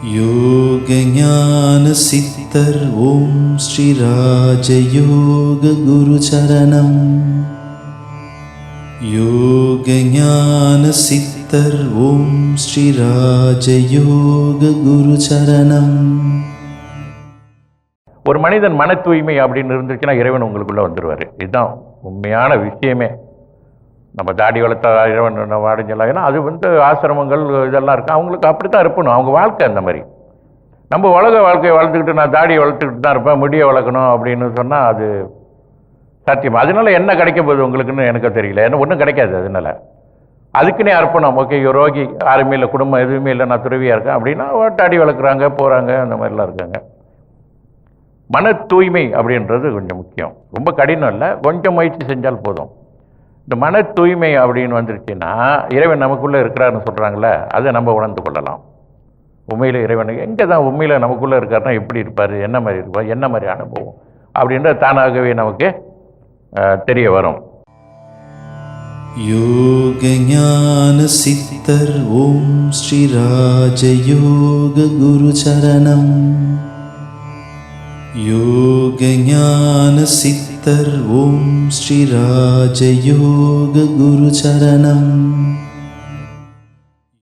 யோக ஞான சித்தர் ஓம் ஸ்ரீ ராஜயோக குரு சரணம். யோக ஞான சித்தர் ஓம் ஸ்ரீ ராஜயோக குரு சரணம். ஒரு மனிதன் மன தூய்மை அப்படின்னு இருந்துச்சுன்னா இறைவன் உங்களுக்குள்ளே வந்துடுவார். இதுதான் உண்மையான விஷயமே. நம்ம தாடி வளர்த்தா இறைவன் வாடிஞ்சலாம். ஏன்னா அது ஆசிரமங்கள் இதெல்லாம் இருக்குது, அவங்களுக்கு அப்படி தான் இருப்பணும், அவங்க வாழ்க்கை அந்த மாதிரி. நம்ம உலக வாழ்க்கையை வளர்த்துக்கிட்டு நான் தாடியை வளர்த்துக்கிட்டு தான் இருப்பேன், முடியை வளர்க்கணும் அப்படின்னு சொன்னால் அது சாத்தியம். அதனால என்ன கிடைக்க போகுது உங்களுக்குன்னு எனக்கு தெரியல. ஏன்னா ஒன்றும் கிடைக்காது. அதனால அதுக்குன்னே அர்ப்பணம். ஓகே, ரோகி யாருமே இல்லை, குடும்பம் எதுவுமே இல்லை, நான் துறவியாக இருக்கேன் அப்படின்னா தாடி வளர்க்குறாங்க, போகிறாங்க, அந்த மாதிரிலாம் இருக்காங்க. மன தூய்மை அப்படின்றது கொஞ்சம் முக்கியம். ரொம்ப கடினம் இல்லை, கொஞ்சம் முயற்சி செஞ்சால் போதும். இந்த மன தூய்மை அப்படின்னு வந்துருச்சுன்னா இறைவன் நமக்குள்ளே இருக்கிறாருன்னு சொல்கிறாங்களே, அதை நம்ம உணர்ந்து கொள்ளலாம். உண்மையில் இறைவன் எங்கே தான் உண்மையில் நமக்குள்ளே இருக்காருன்னா எப்படி இருப்பார், என்ன மாதிரி இருப்பார், என்ன மாதிரி அனுபவம் அப்படின்ற தானாகவே நமக்கு தெரிய வரும். யோக ஞான சித்தர் ஓம் ஸ்ரீ ராஜயோக குரு சரணம். யோக ஞான சித்தர் ஓம் ஸ்ரீ ராஜயோக குரு சரணம்.